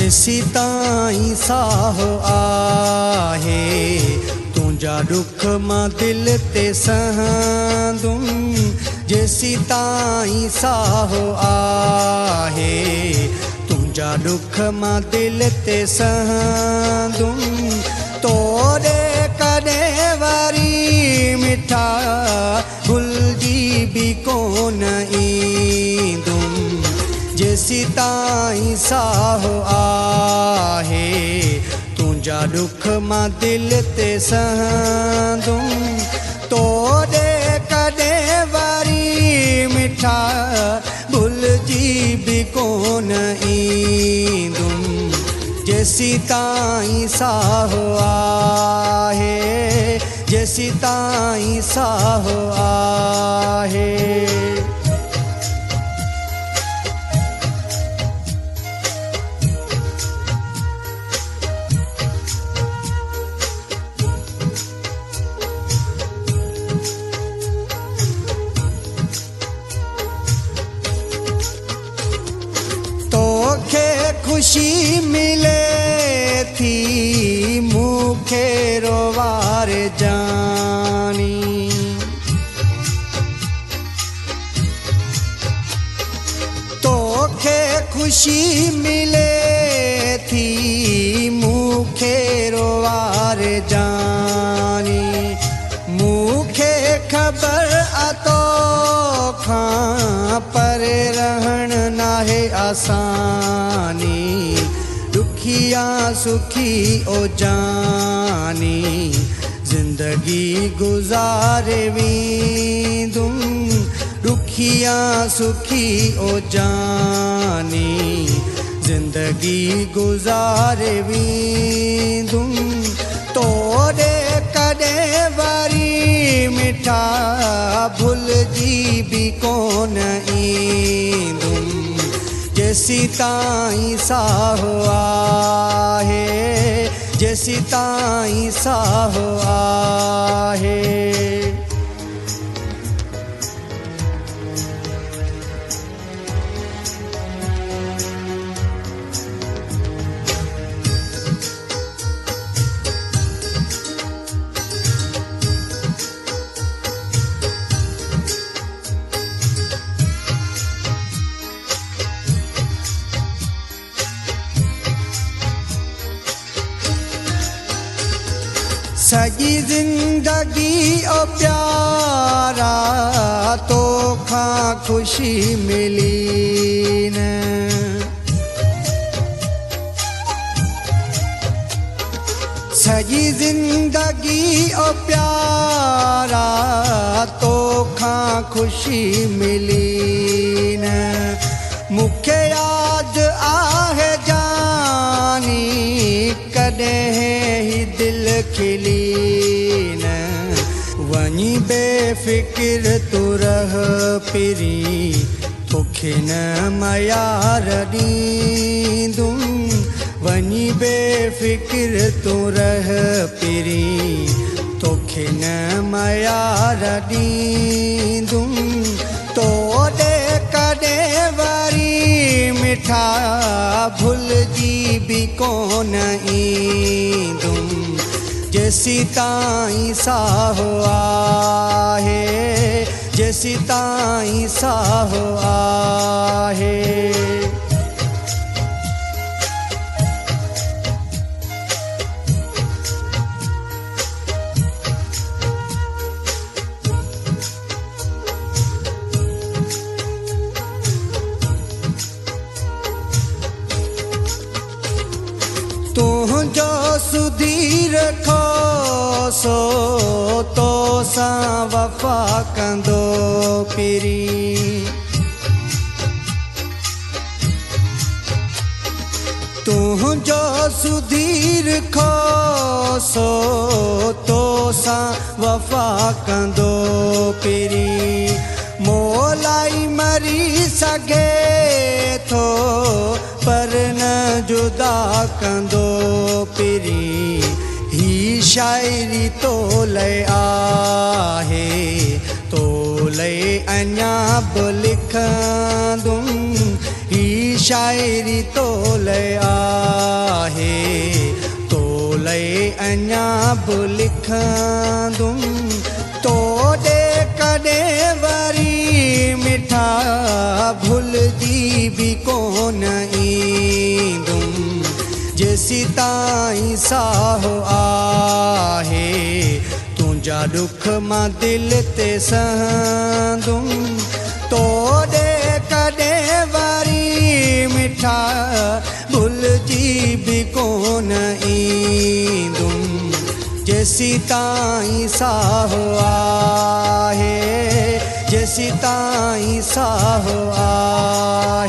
जेसी ताईं साह आहे तुंहिंजा दुख मां दिल ते सहंदुम। जेसी ताईं साह आहे तुंहिंजा दुख मां दिल ते सहंदुम। तोड़े कॾहिं वरी मिठा भुलिजी बि कोन ईंदुम। जेसी ताईं साह आहे तुंहिंजा दुख मां दिल ते सहंदुम। तोड़े कॾहिं वरी मिठा भुलिजी बि कोन ईंदुम। जेसी ताईं साह आहे जेसी ताईं साह आहे। तोखे खुशी मिले थी मूंखे रोवार जानी। तोखे खुशी मिले थी मूंखे रोवार जानी। मूंखे ख़बर अतो खां परे रहण नाहे आसानी। दुखिया सुखी ओ जानी जिंदगी गुज़ारे वींदुम। दुखिया सुखी ओ जानी जिंदगी गुज़ारे वींदुम। तोड़े कॾहिं वरी मिठा भुलिजी बि कोन ईंदुम। जेसी ताईं साह आहे जेसी ताईं साह आहे। सॼी ज़िंदगी ओ प्यारा तोखां ख़ुशी मिली न। सॼी ज़िंदगी ओ प्यारा तोखां ख़ुशी मिली न। मूंखे यादि आहे जानी कॾहिं ही दिल खिली न। वञी बेफ़िक्र तू रह पिरी तोखे न मयार ॾींदुम। वञी बेफ़िक्र तू रह पिरी तोखे न मयार ॾींदुम। तोड़े कॾहिं वरी मिठा भुलिजी बि कोन ईंदुम। जेसी ताईं साह आहे जेसी ताईं साह आहे। तुंहिंजो सुधीर खो सो तो सां वफ़ा कंदो पिरी। तुंहिंजो सुधीर खो सो तो सां वफ़ा कंदो पिरी। मोलाई मरी सघे थो पर न जुदा कंदो पिरी। ही शायरी तो लय आहे तो लय अञा बि लिखंदुम। ही शायरी तोले आहे तोले अञा बि लिखंदुम तोॾे कॾहिं वरी मिठा भुलजी बि कोन ईंदुम जेसी ताईं साहु आहे तुंहिंजा दुख मां दिल ते सहंदुम तोॾे कॾहिं वरी मिठा भुलजी बि कोन ईंदुम जेसी ताईं साहु आहे जेसी ताईं साहु आहे।